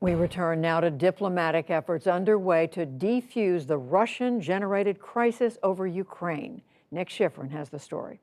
We return now to diplomatic efforts underway to defuse the Russian-generated crisis over Ukraine. Nick Schifrin has the story.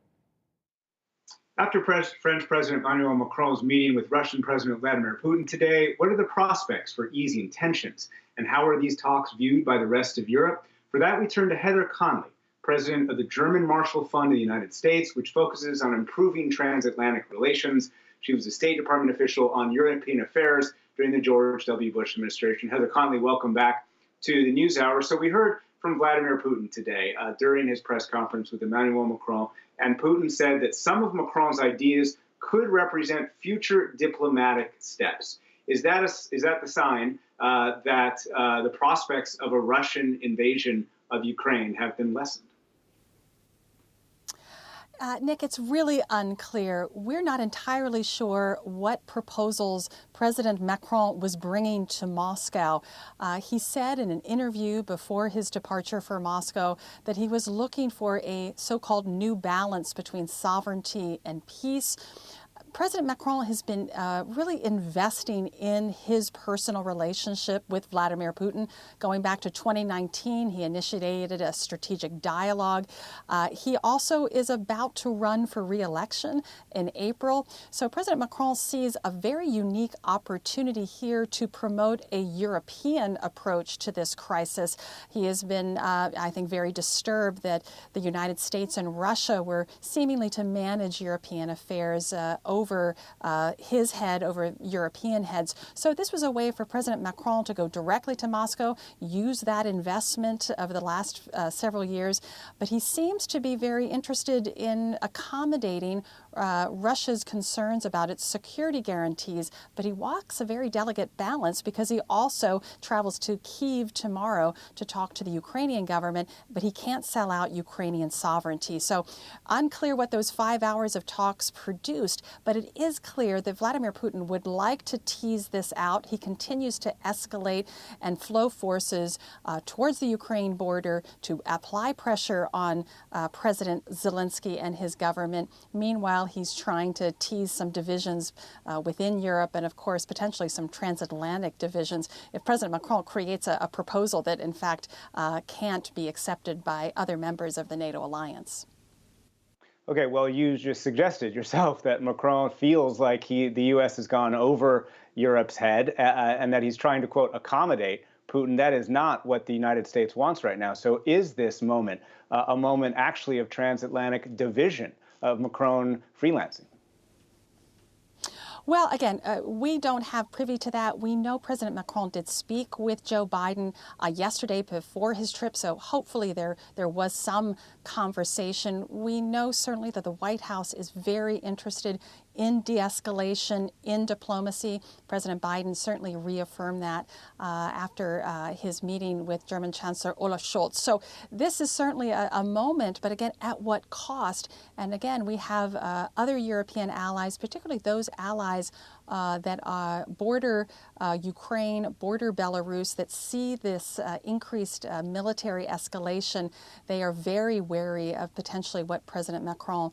After French President Emmanuel Macron's meeting with Russian President Vladimir Putin today, what are the prospects for easing tensions? And how are these talks viewed by the rest of Europe? For that, we turn to Heather Conley, president of the German Marshall Fund of the United States, which focuses on improving transatlantic relations. She was a State Department official on European affairs during the George W. Bush administration. Heather Conley, welcome back to the NewsHour. So we heard from Vladimir Putin today during his press conference with Emmanuel Macron, and Putin said that some of Macron's ideas could represent future diplomatic steps. Is that the sign that the prospects of a Russian invasion of Ukraine have been lessened? Nick, it's really unclear. We're not entirely sure what proposals President Macron was bringing to Moscow. He said in an interview before his departure for Moscow that he was looking for a so-called new balance between sovereignty and peace. President Macron has been really investing in his personal relationship with Vladimir Putin. Going back to 2019, he initiated a strategic dialogue. He also is about to run for re-election in April. So President Macron sees a very unique opportunity here to promote a European approach to this crisis. He has been, I think, very disturbed that the United States and Russia were seemingly to manage European affairs over his head, over European heads. So this was a way for President Macron to go directly to Moscow, use that investment over the last several years. But he seems to be very interested in accommodating Russia's concerns about its security guarantees. But he walks a very delicate balance because he also travels to Kyiv tomorrow to talk to the Ukrainian government, but he can't sell out Ukrainian sovereignty. So unclear what those 5 hours of talks produced, but it is clear that Vladimir Putin would like to tease this out. He continues to escalate and flow forces towards the Ukraine border to apply pressure on President Zelensky and his government. Meanwhile, he's trying to tease some divisions within Europe and, of course, potentially some transatlantic divisions if President Macron creates a proposal that, in fact, can't be accepted by other members of the NATO alliance. Okay, well, you just suggested yourself that Macron feels like the U.S. has gone over Europe's head and that he's trying to, quote, accommodate Putin. That is not what the United States wants right now. So is this moment a moment actually of transatlantic division, of Macron freelancing? Well, again, we don't have privy to that. We know President Macron did speak with Joe Biden yesterday before his trip, so hopefully there was some conversation. We know certainly that the White House is very interested in de-escalation, in diplomacy. President Biden certainly reaffirmed that after his meeting with German Chancellor Olaf Scholz. So this is certainly a moment, but again, at what cost? And again, we have other European allies, particularly those allies that border Ukraine, border Belarus, that see this increased military escalation. They are very wary of potentially what President Macron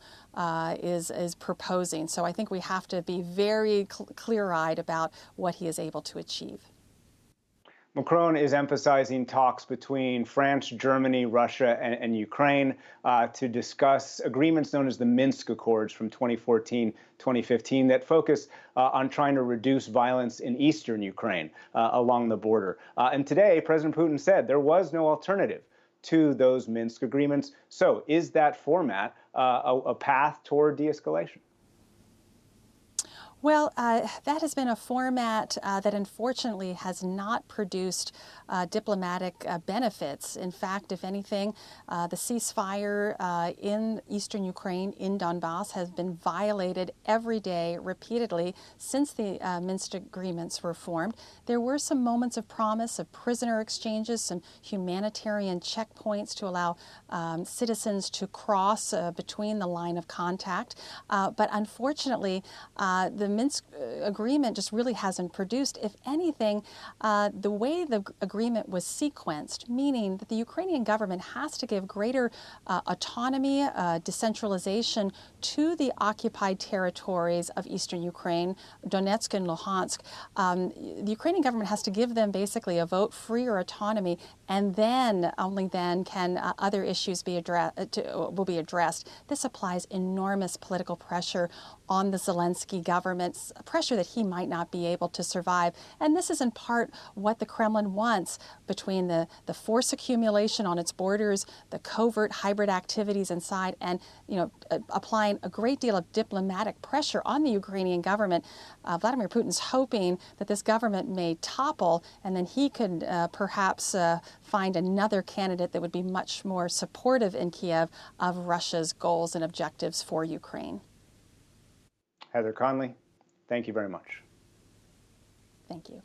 is proposing. So I think we have to be very clear-eyed about what he is able to achieve. Macron is emphasizing talks between France, Germany, Russia, and Ukraine to discuss agreements known as the Minsk Accords from 2014-2015 that focus on trying to reduce violence in eastern Ukraine along the border. And today, President Putin said there was no alternative to those Minsk agreements. So is that format a path toward de-escalation? Well, that has been a format that unfortunately has not produced diplomatic benefits. In fact, if anything, the ceasefire in eastern Ukraine, in Donbass, has been violated every day, repeatedly, since the Minsk agreements were formed. There were some moments of promise of prisoner exchanges, some humanitarian checkpoints to allow citizens to cross between the line of contact. But unfortunately, the the Minsk agreement just really hasn't produced. If anything, the way the agreement was sequenced, meaning that the Ukrainian government has to give greater autonomy, decentralization to the occupied territories of eastern Ukraine, Donetsk and Luhansk. The Ukrainian government has to give them basically a vote, free or autonomy, and then, only then, can other issues will be addressed. This applies enormous political pressure on the Zelensky government, pressure that he might not be able to survive. And this is in part what the Kremlin wants, between the force accumulation on its borders, the covert hybrid activities inside, and applying a great deal of diplomatic pressure on the Ukrainian government. Vladimir Putin's hoping that this government may topple, and then he could perhaps find another candidate that would be much more supportive in Kiev of Russia's goals and objectives for Ukraine. Heather Conley, thank you very much. Thank you.